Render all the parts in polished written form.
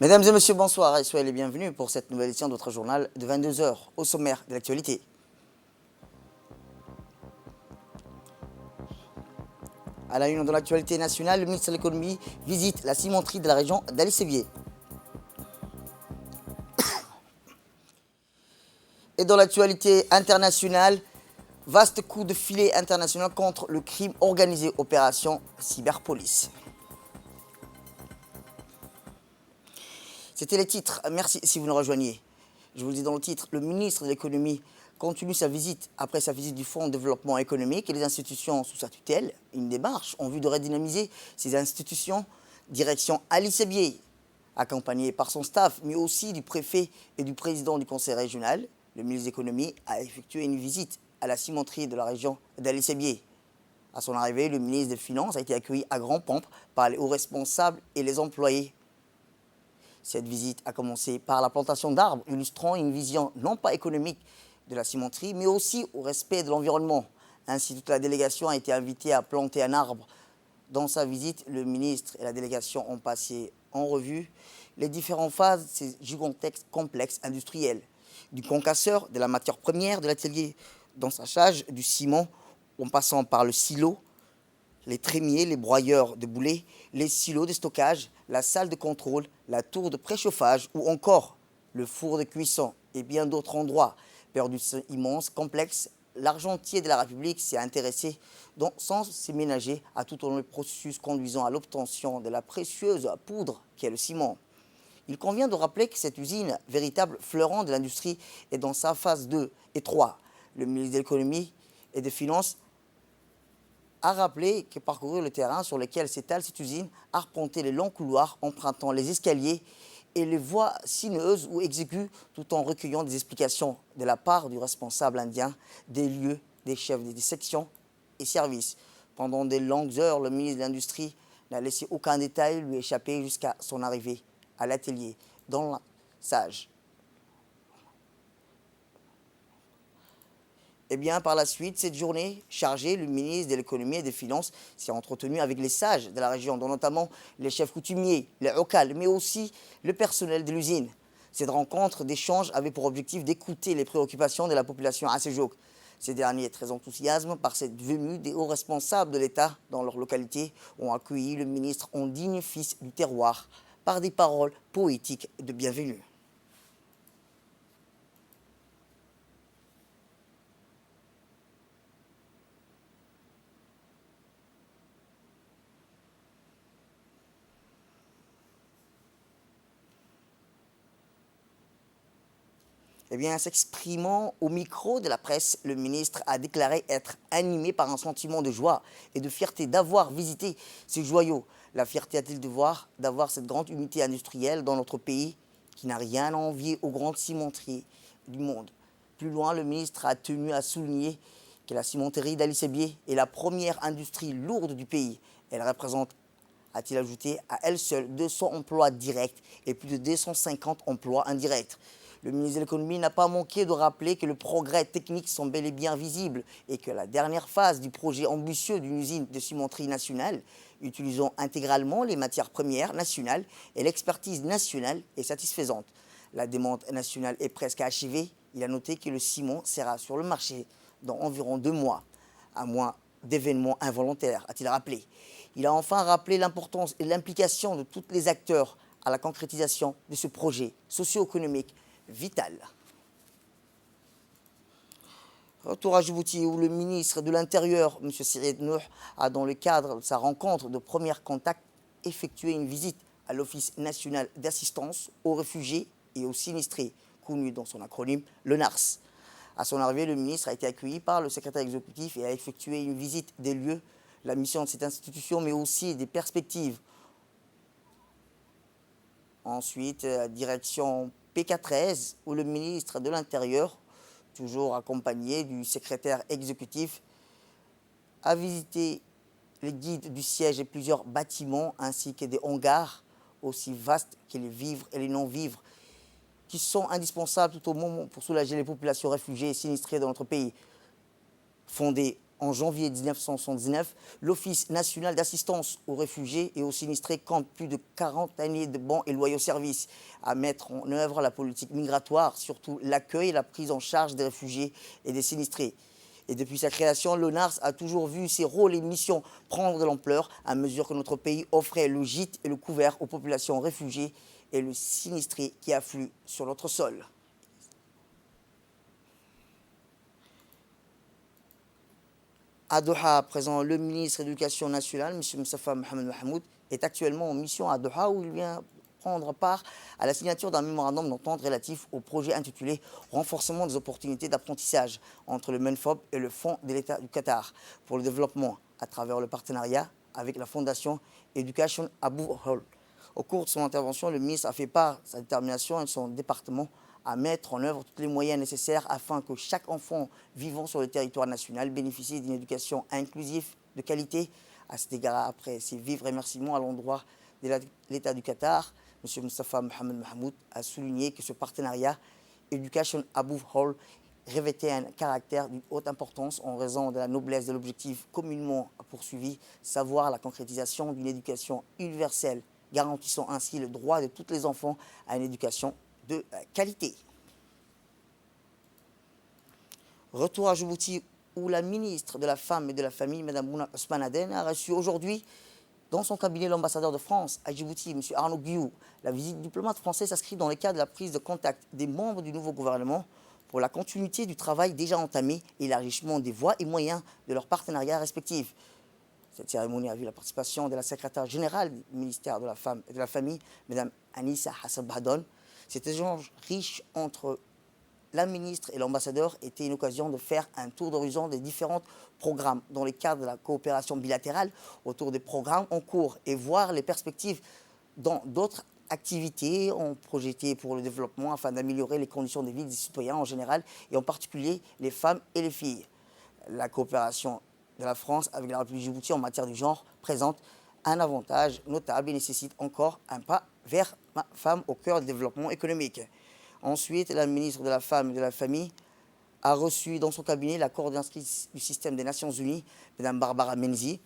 Mesdames et messieurs, bonsoir et soyez les bienvenus pour cette nouvelle édition de votre journal de 22 heures au sommaire de l'actualité. À la une de l'actualité nationale, le ministre de l'économie visite la cimenterie de la région d'Ali-Sévier. Et dans l'actualité internationale, vaste coup de filet international contre le crime organisé, opération Cyberpolice. C'était les titres. Merci si vous nous rejoignez. Je vous le dis dans le titre, le ministre de l'économie continue sa visite après sa visite du Fonds de développement économique et les institutions sous sa tutelle. Une démarche en vue de redynamiser ces institutions. Direction Ali-Sévier, accompagné par son staff, mais aussi du préfet et du président du conseil régional. Le ministre de l'économie a effectué une visite à la cimenterie de la région d'Ali-Sévier. À son arrivée, le ministre des Finances a été accueilli à grand pompe par les hauts responsables et les employés. Cette visite a commencé par la plantation d'arbres, illustrant une vision non pas économique de la cimenterie, mais aussi au respect de l'environnement. Ainsi, toute la délégation a été invitée à planter un arbre. Dans sa visite, le ministre et la délégation ont passé en revue les différentes phases de ces gigantesques complexes industriels. Du concasseur, de la matière première de l'atelier d'ensaçage, du ciment, en passant par le silo, les trémiers, les broyeurs de boulets, les silos de stockage, la salle de contrôle, la tour de préchauffage ou encore le four de cuisson et bien d'autres endroits. Perdu ce immense complexe, l'argentier de la République s'est intéressé sans se ménager à tout au long du processus conduisant à l'obtention de la précieuse poudre qu'est le ciment. Il convient de rappeler que cette usine, véritable fleuron de l'industrie, est dans sa phase 2 et 3. Le ministre de l'économie et des Finances a rappelé que parcourir le terrain sur lequel s'étale cette usine, arpenter les longs couloirs, empruntant les escaliers et les voies sinueuses ou exiguës, tout en recueillant des explications de la part du responsable indien des lieux, des chefs des sections et services. Pendant de longues heures, le ministre de l'Industrie n'a laissé aucun détail lui échapper jusqu'à son arrivée à l'atelier, dans la sage. Eh bien, par la suite, cette journée chargée, le ministre de l'économie et des finances s'est entretenu avec les sages de la région, dont notamment les chefs coutumiers, les locales, mais aussi le personnel de l'usine. Cette rencontre d'échange avait pour objectif d'écouter les préoccupations de la population à ce jour. Ces derniers, très enthousiasmés par cette venue des hauts responsables de l'État dans leur localité, ont accueilli le ministre en digne fils du terroir par des paroles poétiques de bienvenue. Eh bien, s'exprimant au micro de la presse, le ministre a déclaré être animé par un sentiment de joie et de fierté d'avoir visité ces joyaux. La fierté a-t-il de voir d'avoir cette grande unité industrielle dans notre pays qui n'a rien à envier aux grandes cimenteries du monde. Plus loin, le ministre a tenu à souligner que la cimenterie d'Ali-Sévier est la première industrie lourde du pays. Elle représente, a-t-il ajouté, à elle seule 200 emplois directs et plus de 250 emplois indirects. Le ministre de l'économie n'a pas manqué de rappeler que le progrès technique sont bel et bien visible et que la dernière phase du projet ambitieux d'une usine de cimenterie nationale, utilisant intégralement les matières premières nationales et l'expertise nationale, est satisfaisante. La demande nationale est presque achevée. Il a noté que le ciment sera sur le marché dans environ 2 mois, à moins d'événements involontaires, a-t-il rappelé. Il a enfin rappelé l'importance et l'implication de tous les acteurs à la concrétisation de ce projet socio-économique vital. Retour à Djibouti où le ministre de l'Intérieur, M. Syed Nour, a dans le cadre de sa rencontre de premier contact effectué une visite à l'Office national d'assistance aux réfugiés et aux sinistrés, connu dans son acronyme le NARS. À son arrivée, le ministre a été accueilli par le secrétaire exécutif et a effectué une visite des lieux, la mission de cette institution, mais aussi des perspectives. Ensuite, direction PK13, où le ministre de l'Intérieur, toujours accompagné du secrétaire exécutif, a visité les guides du siège et plusieurs bâtiments ainsi que des hangars aussi vastes que les vivres et les non-vivres qui sont indispensables tout au moment pour soulager les populations réfugiées et sinistrées dans notre pays. Fondé En janvier 1979, l'Office national d'assistance aux réfugiés et aux sinistrés compte plus de 40 années de bons et loyaux services à mettre en œuvre la politique migratoire, surtout l'accueil et la prise en charge des réfugiés et des sinistrés. Et depuis sa création, l'ONARS a toujours vu ses rôles et missions prendre de l'ampleur à mesure que notre pays offrait le gîte et le couvert aux populations réfugiées et le sinistrés qui affluent sur notre sol. À Doha, à présent, le ministre de l'Éducation nationale, M. Moustapha Mohamed Mahmoud, est actuellement en mission à Doha où il vient prendre part à la signature d'un mémorandum d'entente relatif au projet intitulé Renforcement des opportunités d'apprentissage entre le MENFOP et le Fonds de l'État du Qatar pour le développement à travers le partenariat avec la Fondation Education Abu Hol. Au cours de son intervention, le ministre a fait part de sa détermination et de son département à mettre en œuvre tous les moyens nécessaires afin que chaque enfant vivant sur le territoire national bénéficie d'une éducation inclusive de qualité. À cet égard, après ses vifs remerciements à l'endroit de l'État du Qatar, M. Moustapha Mohamed Mahmoud a souligné que ce partenariat Education Above All revêtait un caractère d'une haute importance en raison de la noblesse de l'objectif communément poursuivi, savoir la concrétisation d'une éducation universelle, garantissant ainsi le droit de tous les enfants à une éducation de qualité. Retour à Djibouti où la ministre de la Femme et de la Famille, Mme Bouna Ousmane Aden, a reçu aujourd'hui dans son cabinet l'ambassadeur de France à Djibouti, M. Arnaud Guillou. La visite diplomate française s'inscrit dans le cadre de la prise de contact des membres du nouveau gouvernement pour la continuité du travail déjà entamé et l'élargissement des voies et moyens de leurs partenariats respectifs. Cette cérémonie a vu la participation de la secrétaire générale du ministère de la Femme et de la Famille, Mme Anissa Hassan Bahadon. Cet échange riche entre la ministre et l'ambassadeur était une occasion de faire un tour d'horizon des différents programmes dans le cadre de la coopération bilatérale autour des programmes en cours et voir les perspectives dans d'autres activités projetées pour le développement afin d'améliorer les conditions de vie des citoyens en général et en particulier les femmes et les filles. La coopération de la France avec la République de Djibouti en matière de genre présente un avantage notable et nécessite encore un pas vers la femme au cœur du développement économique. Ensuite, la ministre de la Femme et de la Famille a reçu dans son cabinet la coordinatrice du système des Nations Unies, Mme Barbara Menzi.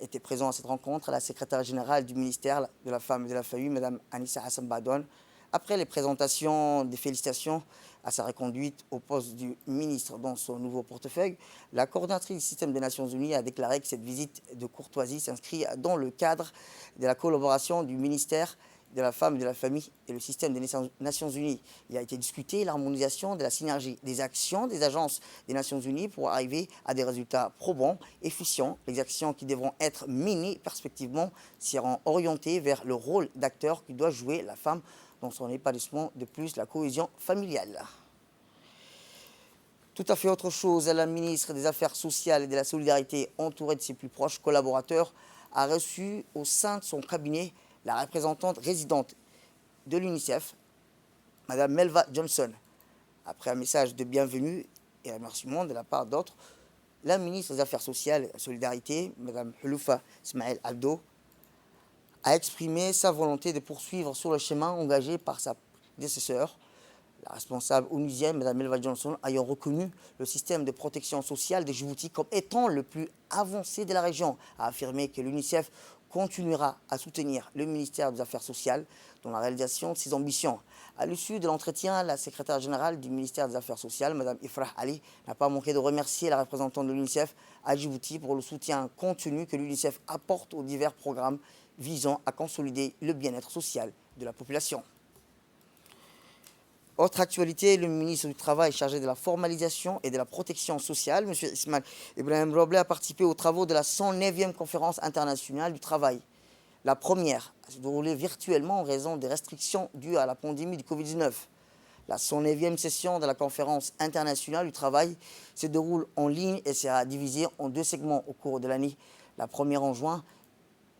Était présent à cette rencontre la secrétaire générale du ministère de la Femme et de la Famille, Mme Anissa Hassan Bahadon. Après les présentations des félicitations à sa reconduite au poste du ministre dans son nouveau portefeuille, la coordinatrice du système des Nations Unies a déclaré que cette visite de courtoisie s'inscrit dans le cadre de la collaboration du ministère de la Femme et de la Famille et le système des Nations Unies. Il a été discuté l'harmonisation de la synergie des actions des agences des Nations Unies pour arriver à des résultats probants, efficients. Les actions qui devront être menées perspectivement seront orientées vers le rôle d'acteur que doit jouer la femme dans son épanouissement, de plus la cohésion familiale. Tout à fait autre chose, la ministre des Affaires sociales et de la Solidarité, entourée de ses plus proches collaborateurs, a reçu au sein de son cabinet la représentante résidente de l'UNICEF, Mme Melva Johnson. Après un message de bienvenue et remerciement de la part d'autres, la ministre des Affaires sociales et de la Solidarité, Mme Houloufa Ismaël Abdo, a exprimé sa volonté de poursuivre sur le chemin engagé par sa prédécesseur, la responsable onusienne, Mme Melva Johnson, ayant reconnu le système de protection sociale de Djibouti comme étant le plus avancé de la région, a affirmé que l'UNICEF continuera à soutenir le ministère des Affaires sociales dans la réalisation de ses ambitions. À l'issue de l'entretien, la secrétaire générale du ministère des Affaires sociales, Mme Ifrah Ali, n'a pas manqué de remercier la représentante de l'UNICEF à Djibouti pour le soutien continu que l'UNICEF apporte aux divers programmes visant à consolider le bien-être social de la population. Autre actualité, le ministre du Travail chargé de la formalisation et de la protection sociale, M. Ismaël Ibrahim Roble, a participé aux travaux de la 109e conférence internationale du travail. La première a se déroulé virtuellement en raison des restrictions dues à la pandémie du Covid-19. La 109e session de la conférence internationale du travail se déroule en ligne et sera divisée en deux segments au cours de l'année. La première en juin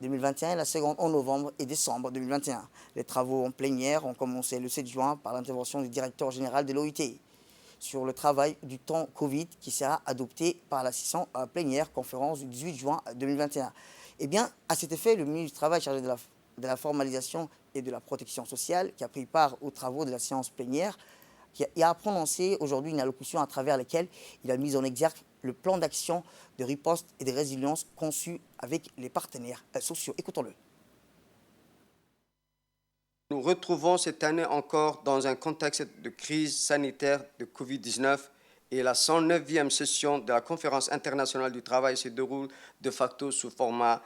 2021 et la seconde en novembre et décembre 2021. Les travaux en plénière ont commencé le 7 juin par l'intervention du directeur général de l'OIT sur le travail du temps Covid qui sera adopté par la session plénière conférence du 18 juin 2021. Eh bien, à cet effet, le ministre du Travail chargé de la formalisation et de la protection sociale qui a pris part aux travaux de la séance plénière qui a prononcé aujourd'hui une allocution à travers laquelle il a mis en exergue le plan d'action de riposte et de résilience conçu avec les partenaires sociaux. Écoutons-le. Nous retrouvons cette année encore dans un contexte de crise sanitaire de Covid-19 et la 109e session de la Conférence internationale du travail se déroule de facto sous format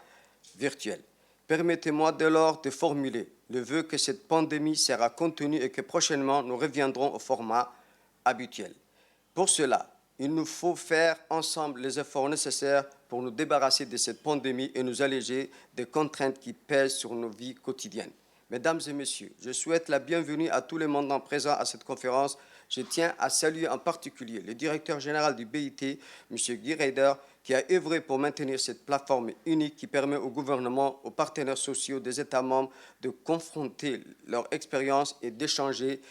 virtuel. Permettez-moi dès lors de formuler le vœu que cette pandémie sera contenue et que prochainement nous reviendrons au format habituel. Pour cela, il nous faut faire ensemble les efforts nécessaires pour nous débarrasser de cette pandémie et nous alléger des contraintes qui pèsent sur nos vies quotidiennes. Mesdames et messieurs, je souhaite la bienvenue à tous les mandants présents à cette conférence. Je tiens à saluer en particulier le directeur général du BIT, M. Guy Reider, qui a œuvré pour maintenir cette plateforme unique qui permet au gouvernement, aux partenaires sociaux des États membres de confronter leur expérience et d'échanger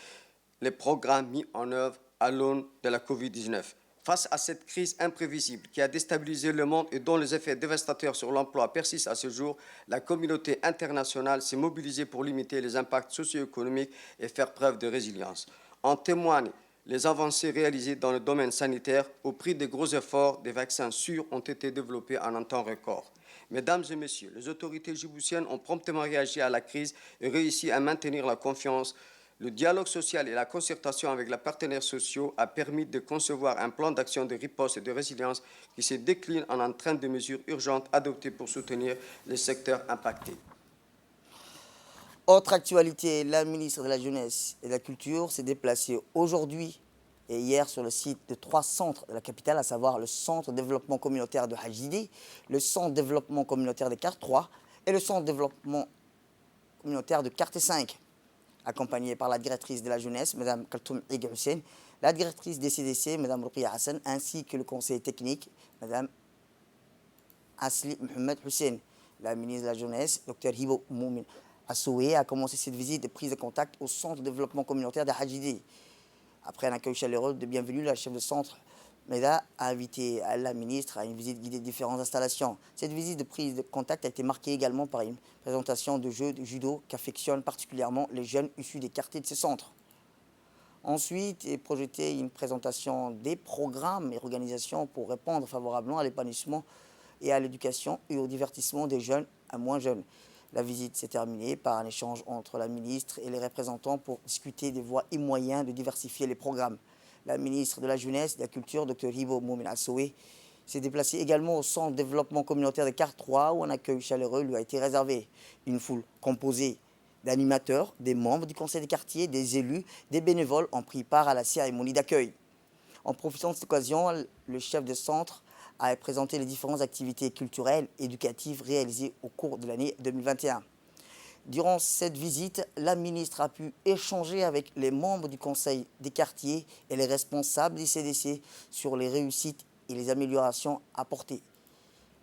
les programmes mis en œuvre à l'aune de la Covid-19. Face à cette crise imprévisible qui a déstabilisé le monde et dont les effets dévastateurs sur l'emploi persistent à ce jour, la communauté internationale s'est mobilisée pour limiter les impacts socio-économiques et faire preuve de résilience. En témoignent les avancées réalisées dans le domaine sanitaire. Au prix des gros efforts, des vaccins sûrs ont été développés en un temps record. Mesdames et messieurs, les autorités djiboutiennes ont promptement réagi à la crise et réussi à maintenir la confiance. Le dialogue social et la concertation avec les partenaires sociaux a permis de concevoir un plan d'action de riposte et de résilience qui se décline en un train de mesures urgentes adoptées pour soutenir les secteurs impactés. Autre actualité, la ministre de la Jeunesse et de la Culture s'est déplacée aujourd'hui et hier sur le site de 3 centres de la capitale, à savoir le Centre de développement communautaire de Hajidé, le Centre de développement communautaire de Carte 3 et le Centre de développement communautaire de Carte 5. Accompagnée par la directrice de la jeunesse, Mme Kaltoum Ig Hussein, la directrice des CDC, Mme Ruqia Hassan, ainsi que le conseil technique, Mme Asli Mohamed Hussein. La ministre de la Jeunesse, Dr Hibo Moumin Assoué, a commencé cette visite de prise de contact au centre de développement communautaire de Hajidé. Après un accueil chaleureux de bienvenue, la chef de centre MEDA a invité la ministre à une visite guidée de différentes installations. Cette visite de prise de contact a été marquée également par une présentation de jeux de judo qu'affectionnent particulièrement les jeunes issus des quartiers de ces centres. Ensuite est projetée une présentation des programmes et organisations pour répondre favorablement à l'épanouissement et à l'éducation et au divertissement des jeunes à moins jeunes. La visite s'est terminée par un échange entre la ministre et les représentants pour discuter des voies et moyens de diversifier les programmes. La ministre de la Jeunesse et de la Culture, Dr Hibo Moumin Assoué, s'est déplacée également au Centre de développement communautaire de Carte 3 où un accueil chaleureux lui a été réservé. Une foule composée d'animateurs, des membres du conseil des quartiers, des élus, des bénévoles ont pris part à la cérémonie d'accueil. En profitant de cette occasion, le chef de centre a présenté les différentes activités culturelles et éducatives réalisées au cours de l'année 2021. Durant cette visite, la ministre a pu échanger avec les membres du conseil des quartiers et les responsables des CDC sur les réussites et les améliorations apportées.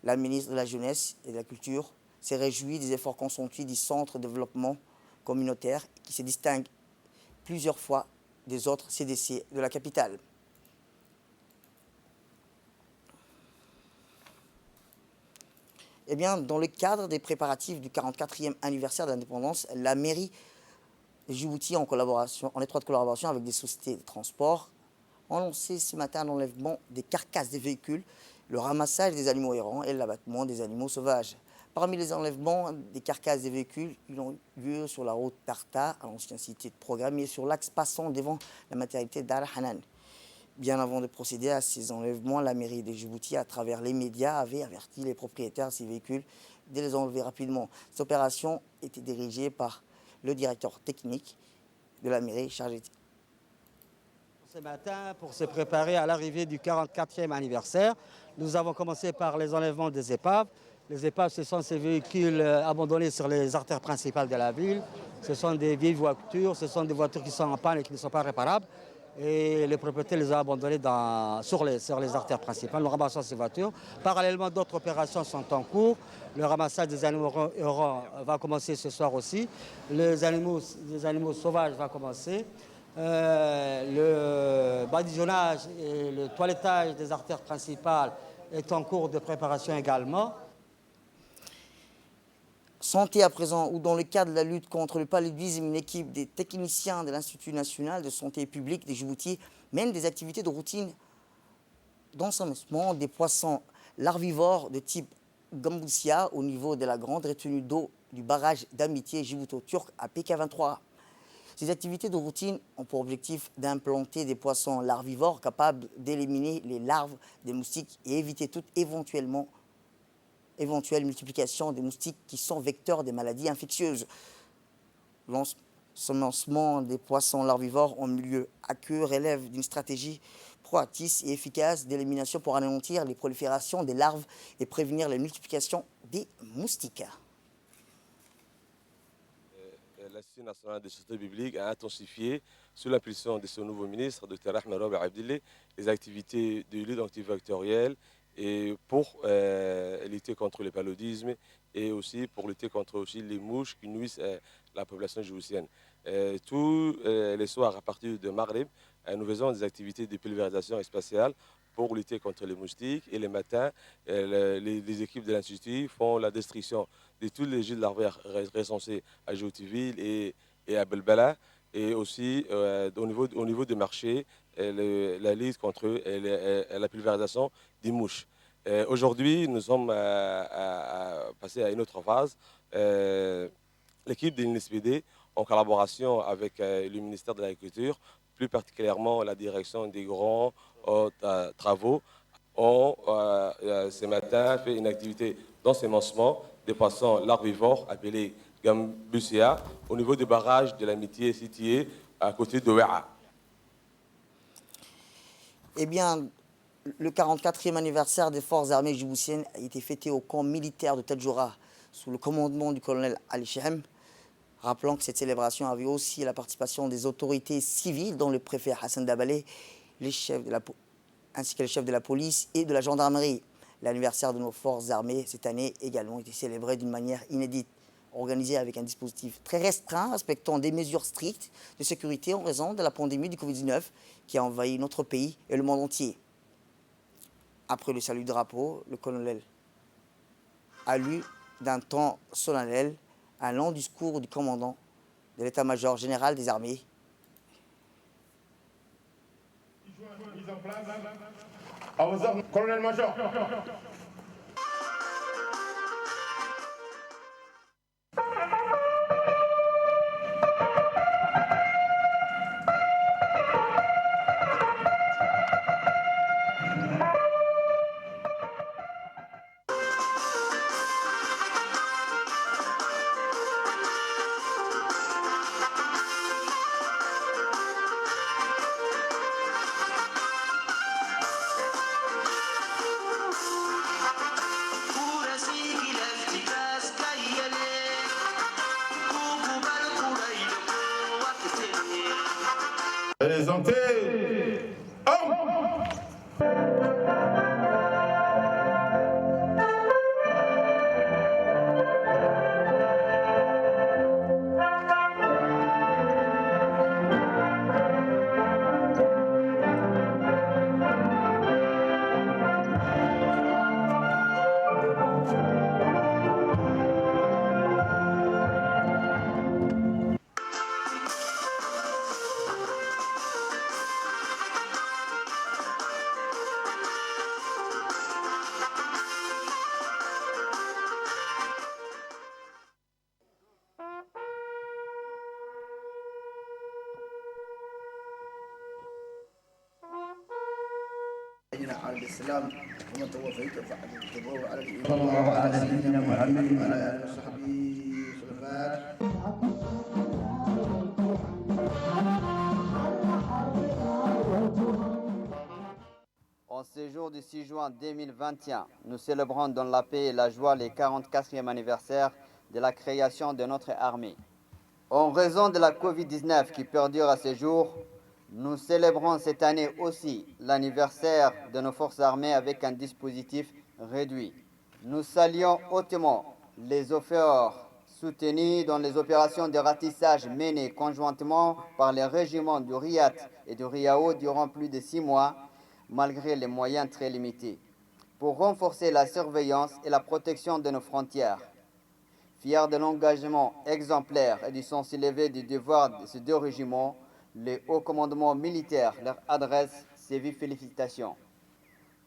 La ministre de la Jeunesse et de la Culture s'est réjouie des efforts consentis du Centre de développement communautaire qui se distingue plusieurs fois des autres CDC de la capitale. Eh bien, dans le cadre des préparatifs du 44e anniversaire de l'indépendance, la mairie de Djibouti, en étroite collaboration avec des sociétés de transport, ont lancé ce matin l'enlèvement des carcasses des véhicules, le ramassage des animaux errants et l'abattement des animaux sauvages. Parmi les enlèvements des carcasses des véhicules, ils ont eu lieu sur la route Tarta, à l'ancienne cité de Programme, et sur l'axe passant devant la maternité d'Al Hanan. Bien avant de procéder à ces enlèvements, la mairie de Djibouti, à travers les médias, avait averti les propriétaires de ces véhicules de les enlever rapidement. Cette opération était dirigée par le directeur technique de la mairie chargé. Ce matin, pour se préparer à l'arrivée du 44e anniversaire, nous avons commencé par les enlèvements des épaves. Les épaves, ce sont ces véhicules abandonnés sur les artères principales de la ville. Ce sont des vieilles voitures, ce sont des voitures qui sont en panne et qui ne sont pas réparables. Et les propriétaires les ont abandonnés sur les artères principales. Nous ramassons ces voitures. Parallèlement, d'autres opérations sont en cours. Le ramassage des animaux errants va commencer ce soir aussi. Les animaux sauvages va commencer. Le badigeonnage et le toilettage des artères principales est en cours de préparation également. Santé à présent, où dans le cadre de la lutte contre le paludisme, une équipe des techniciens de l'Institut national de santé publique des Djibouti mène des activités de routine d'ensemencement des poissons larvivores de type Gambusia au niveau de la grande retenue d'eau du barrage d'amitié djibouto-turc à PK23. Ces activités de routine ont pour objectif d'implanter des poissons larvivores capables d'éliminer les larves des moustiques et éviter toute éventuelle multiplication des moustiques qui sont vecteurs des maladies infectieuses. L'ensemencement des poissons larvivores en milieu aqueux relève d'une stratégie proactive et efficace d'élimination pour anéantir les proliférations des larves et prévenir la multiplication des moustiques. L'Institut national de santé publique a intensifié, sous l'impulsion de son nouveau ministre, Dr Ahmed Rabi Abdillah, les activités de lutte antivectorielle et pour lutter contre le paludisme et aussi pour lutter contre aussi les mouches qui nuisent la population djiboutienne. Tous les soirs, à partir de Maghreb, nous faisons des activités de pulvérisation spatiale pour lutter contre les moustiques. Et les matins, les équipes de l'Institut font la destruction de tous les gîtes larvaires recensés à Djibouti-Ville et à Belbala. Et aussi, au niveau du marché, la lutte contre eux et la pulvérisation des mouches. Aujourd'hui, nous sommes passés à une autre phase. L'équipe de l'INSPD, en collaboration avec le ministère de l'Agriculture, plus particulièrement la direction des grands travaux, ont ce matin fait une activité d'ensemencement des poissons larvivores appelés Gambusia au niveau du barrage de l'Amitié situé à côté de Ouéa. Eh bien, le 44e anniversaire des forces armées djiboutiennes a été fêté au camp militaire de Tadjoura sous le commandement du colonel Ali Chehem. Rappelons que cette célébration avait aussi la participation des autorités civiles, dont le préfet Hassan Dabalé, ainsi que les chefs de la police et de la gendarmerie. L'anniversaire de nos forces armées cette année également été célébré d'une manière inédite, organisé avec un dispositif très restreint, respectant des mesures strictes de sécurité en raison de la pandémie du Covid-19 qui a envahi notre pays et le monde entier. Après le salut de drapeau, le colonel a lu d'un ton solennel un long discours du commandant de l'état-major général des armées. Mise en place à vos ordres, colonel-major. Présenté homme. على الإسلام ومن توفيت فأجبه على الإيمان. صلى الله على سيدنا محمد وعلى آله وصحبه وسلم. En ce jour du 6 juin 2021, nous célébrons dans la paix et la joie le 44e anniversaire de la création de notre armée. En raison de la Covid-19 qui perdure à ce jour, nous célébrons cette année aussi l'anniversaire de nos forces armées avec un dispositif réduit. Nous saluons hautement les efforts soutenus dans les opérations de ratissage menées conjointement par les régiments du RIAT et du RIAO durant plus de 6 mois, malgré les moyens très limités, pour renforcer la surveillance et la protection de nos frontières. Fier de l'engagement exemplaire et du sens élevé du devoir de ces deux régiments, le haut commandement militaire leur adresse ses vives félicitations.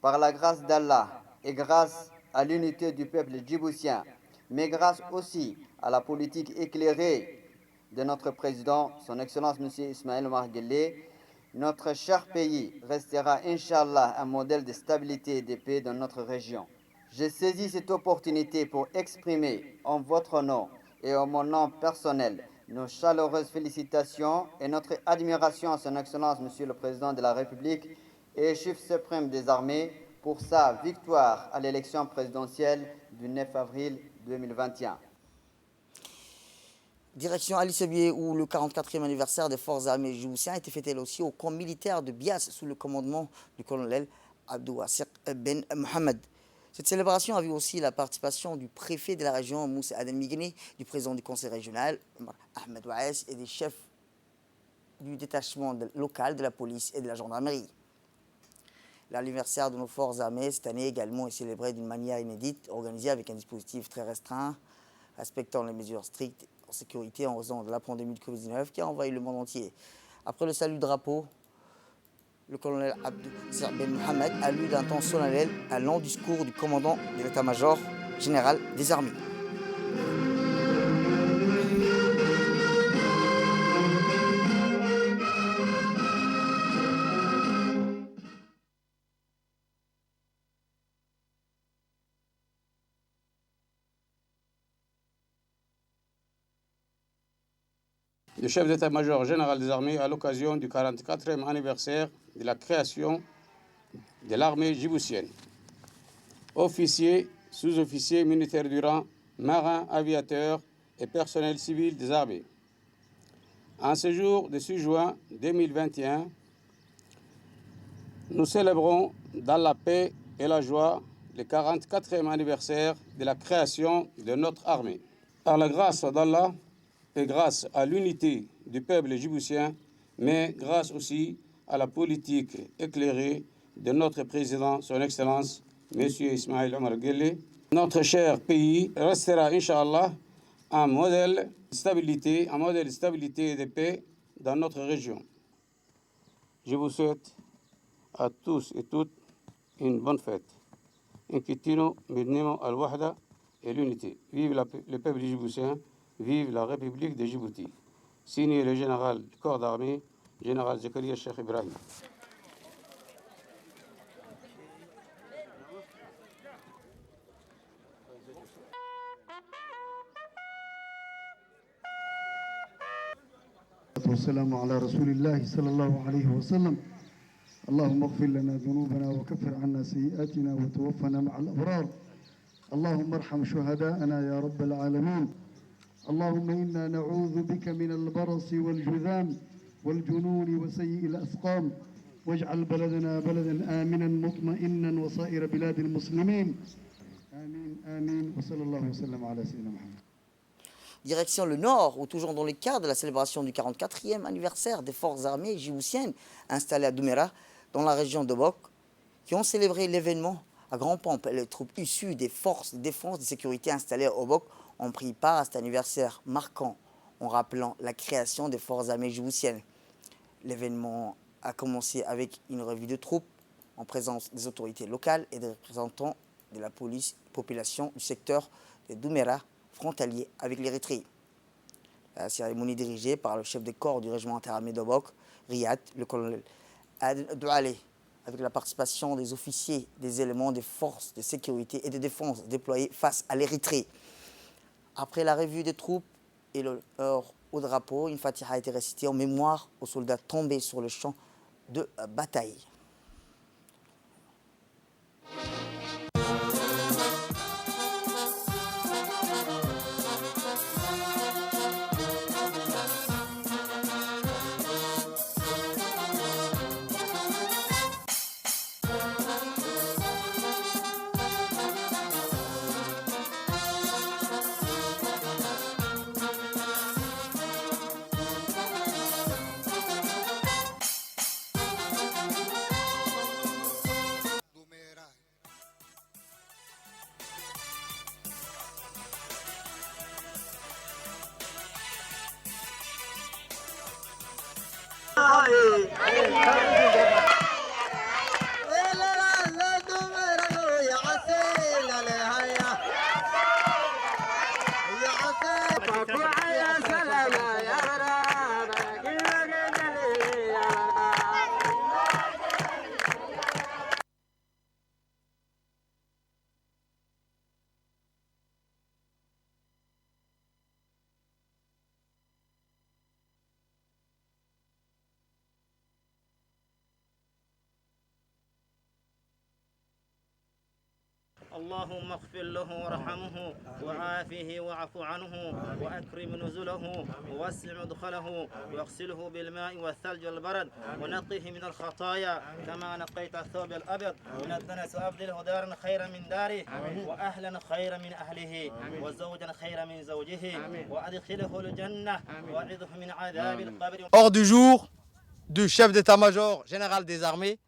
Par la grâce d'Allah et grâce à l'unité du peuple djiboutien, mais grâce aussi à la politique éclairée de notre président, son Excellence M. Ismaël Omar Guelleh, notre cher pays restera, Inch'Allah, un modèle de stabilité et de paix dans notre région. J'ai saisi cette opportunité pour exprimer en votre nom et en mon nom personnel nos chaleureuses félicitations et notre admiration à son Excellence Monsieur le Président de la République et chef suprême des armées pour sa victoire à l'élection présidentielle du 9 avril 2021. Direction Ali Sebier, où le 44e anniversaire des forces armées djiboutiennes a été fêté là aussi au camp militaire de Bias sous le commandement du colonel Abdou Wassiq Ben Mohamed. Cette célébration a vu aussi la participation du préfet de la région, Moussa Adem Migné, du président du conseil régional, Ahmed Ouaes, et des chefs du détachement local de la police et de la gendarmerie. L'anniversaire de nos forces armées cette année également est célébré d'une manière inédite, organisée avec un dispositif très restreint, respectant les mesures strictes en sécurité en raison de la pandémie de Covid-19 qui a envahi le monde entier. Après le salut de drapeau, le colonel Abdou Wassiq Ben Mohamed a lu d'un ton solennel un long discours du commandant de l'état-major général des armées. Le chef d'état-major général des armées à l'occasion du 44e anniversaire de la création de l'armée djiboutienne. Officiers, sous-officiers militaires du rang, marins, aviateurs et personnel civil des armées. En ce jour de 6 juin 2021, nous célébrons dans la paix et la joie le 44e anniversaire de la création de notre armée. Par la grâce d'Allah, et grâce à l'unité du peuple djiboutien, mais grâce aussi à la politique éclairée de notre président, son Excellence, M. Ismaël Omar Guelleh, notre cher pays restera, Inch'Allah, un modèle de stabilité et de paix dans notre région. Je vous souhaite à tous et toutes une bonne fête. Inquiétino, Mednimo, Al-Wahda et l'unité. Vive le peuple djiboutien. Vive la République de Djibouti. Signé le général du corps d'armée, général Zakaria Cheikh Ibrahim. والسلام على رسول الله صلى الله عليه وسلم. اللهم اغفر لنا ذنوبنا وكفر عنا سيئاتنا وتوفنا مع الأبرار. اللهم ارحم شهداءنا يا رب العالمين. اللهم إنا نعوذ بك من البرص والجذام والجنون وسيء الأسقام واجعل بلدنا بلدا آمنا مطمئنا وسائر بلاد المسلمين آمين آمين وصلى الله وسلم على سيدنا محمد. Direction le Nord, où toujours dans le cadre de la célébration du 44e anniversaire des forces armées djiboutiennes installées à Douméra, dans la région de Bok, qui ont célébré l'événement à grand pompe. Les troupes issues des forces de défense et de sécurité installées au Bok ont pris part à cet anniversaire marquant en rappelant la création des forces armées djiboutiennes. L'événement a commencé avec une revue de troupes en présence des autorités locales et des représentants de la population du secteur de Douméra, frontalier avec l'Érythrée. La cérémonie dirigée par le chef de corps du régiment interarmé d'Obok, Riyad, le colonel Adel Doualé, avec la participation des officiers des éléments des forces de sécurité et de défense déployés face à l'Érythrée. Après la revue des troupes et l'heure au drapeau, une fatiha a été récitée en mémoire aux soldats tombés sur le champ de bataille. اللهم اغفر له وارحمه وعافه واعف عنه وأكرم نزله ووسع مدخله واغسله بالماء والثلج والبرد ونقه من الخطايا كما نقيت الثوب الأبيض من الدنس وأبدله دارا خيرا من داره وأهلا خيرا من أهله وزوجا خيرا من زوجه وأدخله الجنة وأعذه من عذاب القبر. Ordre du jour du chef d'état-major général des armées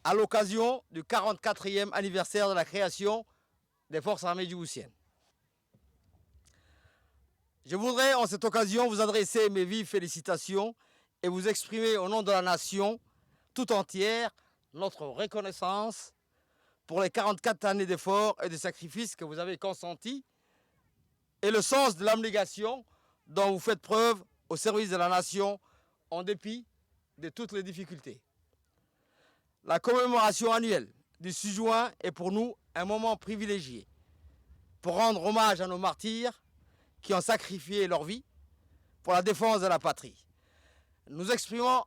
à l'occasion du 44e anniversaire de la création des forces armées djiboutiennes. Je voudrais en cette occasion vous adresser mes vives félicitations et vous exprimer au nom de la nation tout entière notre reconnaissance pour les 44 années d'efforts et de sacrifices que vous avez consentis et le sens de l'abnégation dont vous faites preuve au service de la nation en dépit de toutes les difficultés. La commémoration annuelle du 6 juin est pour nous un moment privilégié pour rendre hommage à nos martyrs qui ont sacrifié leur vie pour la défense de la patrie. Nous exprimons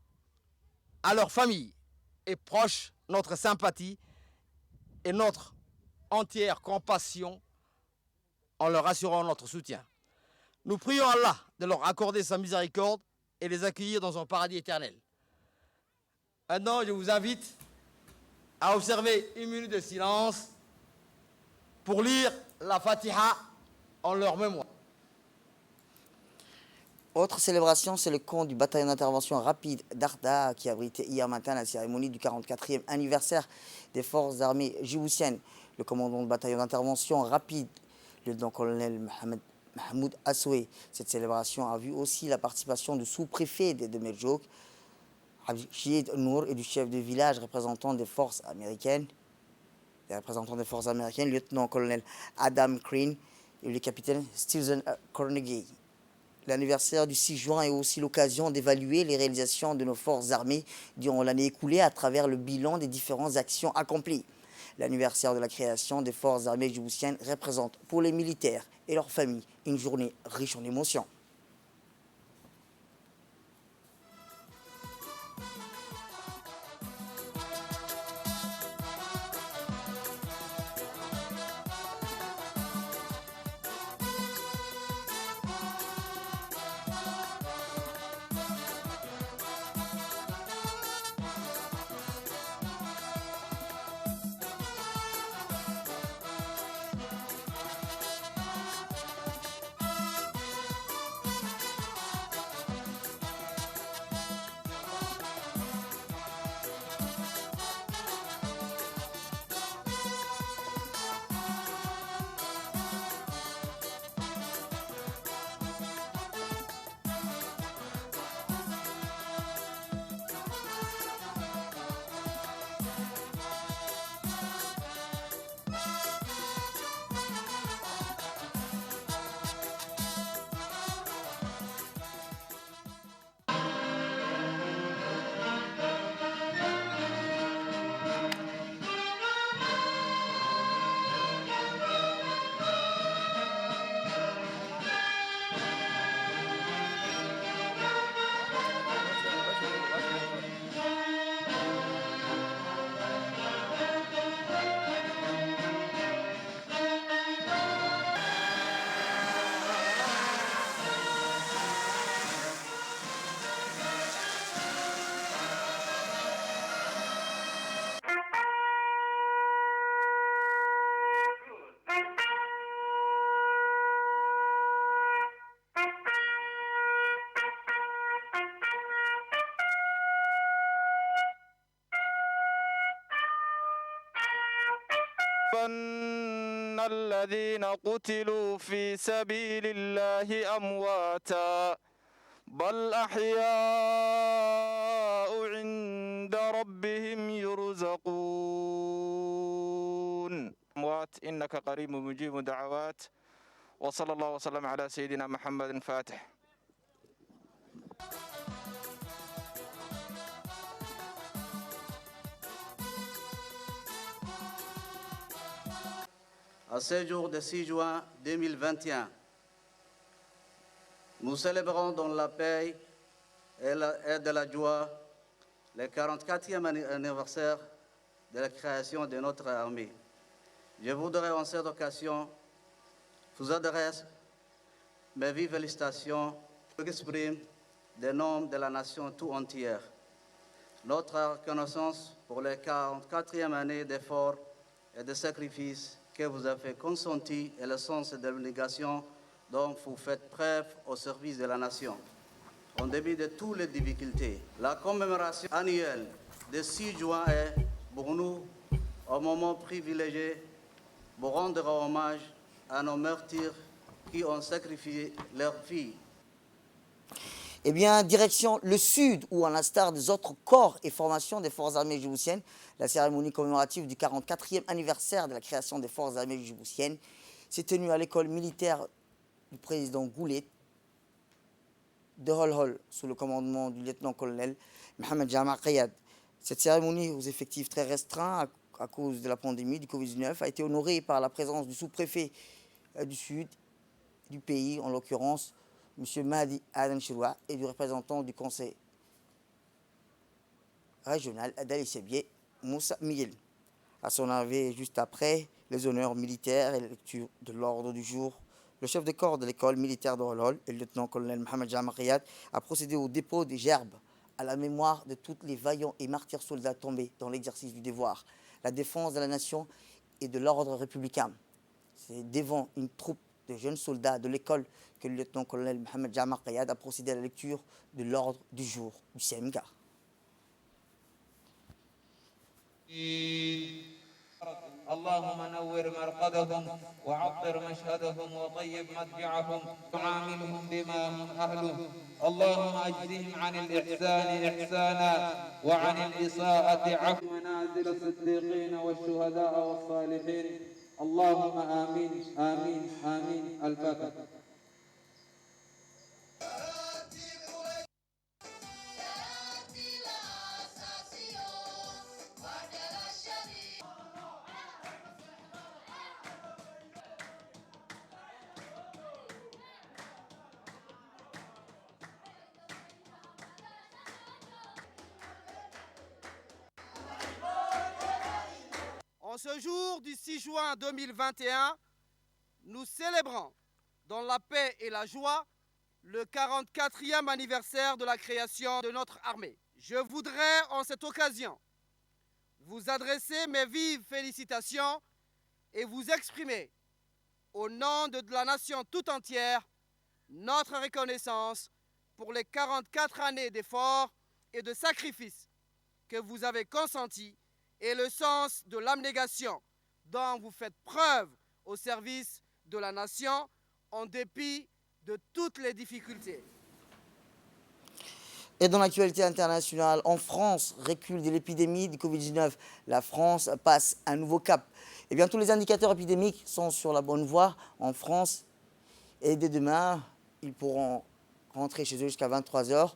à leurs familles et proches notre sympathie et notre entière compassion en leur assurant notre soutien. Nous prions Allah de leur accorder sa miséricorde et les accueillir dans son paradis éternel. Maintenant, je vous invite à observer une minute de silence pour lire la Fatiha en leur mémoire. Autre célébration, c'est le camp du bataillon d'intervention rapide d'Arda qui a abrité hier matin la cérémonie du 44e anniversaire des forces armées djiboutiennes. Le commandant du bataillon d'intervention rapide, le lieutenant-colonel Mahmoud Assoué. Cette célébration a vu aussi la participation du sous-préfet de Medjoug, Abdelchid Nour, et du chef de village représentant des forces américaines, le lieutenant-colonel Adam Crane et le capitaine Stephen Carnegie. L'anniversaire du 6 juin est aussi l'occasion d'évaluer les réalisations de nos forces armées durant l'année écoulée à travers le bilan des différentes actions accomplies. L'anniversaire de la création des forces armées djiboutiennes représente pour les militaires et leurs familles une journée riche en émotions. تحسبن الذين قتلوا في سبيل الله أمواتا بل أحياء عند ربهم يرزقون أموات إنك قريب مجيب دعوات وصلى الله وسلم على سيدنا محمد فاتح. À ce jour de 6 juin 2021, nous célébrons dans la paix et de la joie le 44e anniversaire de la création de notre armée. Je voudrais en cette occasion vous adresser mes vives félicitations, exprime des noms de la nation tout entière. Notre reconnaissance pour les 44e année d'efforts et de sacrifices que vous avez consentis et le sens de l'obligation dont vous faites preuve au service de la nation. En dépit de toutes les difficultés, la commémoration annuelle de 6 juin est pour nous un moment privilégié pour rendre hommage à nos martyrs qui ont sacrifié leur vie. Eh bien, direction le sud, où, à l'instar des autres corps et formations des forces armées djiboutiennes, la cérémonie commémorative du 44e anniversaire de la création des forces armées djiboutiennes s'est tenue à l'école militaire du président Goulet de Holhol, sous le commandement du lieutenant-colonel Mohamed Jama Kayad. Cette cérémonie, aux effectifs très restreints à cause de la pandémie du Covid-19, a été honorée par la présence du sous-préfet du sud du pays, en l'occurrence M. Mahdi Adan Chiroua, et du représentant du conseil régional d'Ali Sebié, Moussa Miguel. À son arrivée, juste après les honneurs militaires et la lecture de l'ordre du jour, le chef de corps de l'école militaire de Holhol et le lieutenant-colonel Mohamed Jama Kayad a procédé au dépôt des gerbes à la mémoire de tous les vaillants et martyrs soldats tombés dans l'exercice du devoir, la défense de la nation et de l'ordre républicain. C'est devant une troupe de jeunes soldats de l'école que le lieutenant-colonel Mohamed Jama Kayad a procédé à la lecture de l'ordre du jour du CMK. اللهم نور مرقدهم وعطر مشهدهم وطيب مضجعهم وعاملهم بما هم أهله اللهم أجزهم عن الإحسان إحسانا وعن الإساءة عفوا منازل الصديقين والشهداء والصالحين اللهم آمين آمين آمين الفاتحة. En ce jour du 6 juin 2021, nous célébrons dans la paix et la joie le 44e anniversaire de la création de notre armée. Je voudrais en cette occasion vous adresser mes vives félicitations et vous exprimer au nom de la nation tout entière notre reconnaissance pour les 44 années d'efforts et de sacrifices que vous avez consentis et le sens de l'abnégation dont vous faites preuve au service de la nation en dépit de toutes les difficultés. Et dans l'actualité internationale, en France, recul de l'épidémie du Covid-19. La France passe un nouveau cap. Eh bien, tous les indicateurs épidémiques sont sur la bonne voie en France. Et dès demain, ils pourront rentrer chez eux jusqu'à 23 h.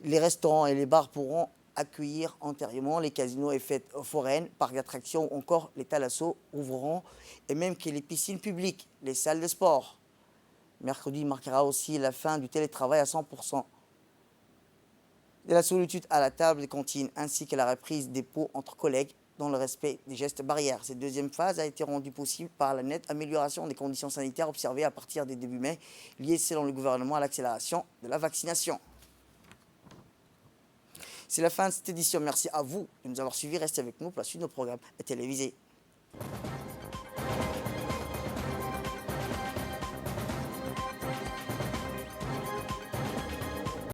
Les restaurants et les bars pourront accueillir antérieurement, les casinos et fêtes foraines, parcs d'attractions ou encore les thalassos ouvreront, et même que les piscines publiques, les salles de sport. Mercredi marquera aussi la fin du télétravail à 100%, de la solitude à la table des cantines, ainsi que la reprise des pots entre collègues dans le respect des gestes barrières. Cette deuxième phase a été rendue possible par la nette amélioration des conditions sanitaires observées à partir des début mai, liées selon le gouvernement à l'accélération de la vaccination. C'est la fin de cette édition. Merci à vous de nous avoir suivis. Restez avec nous pour la suite de nos programmes télévisés.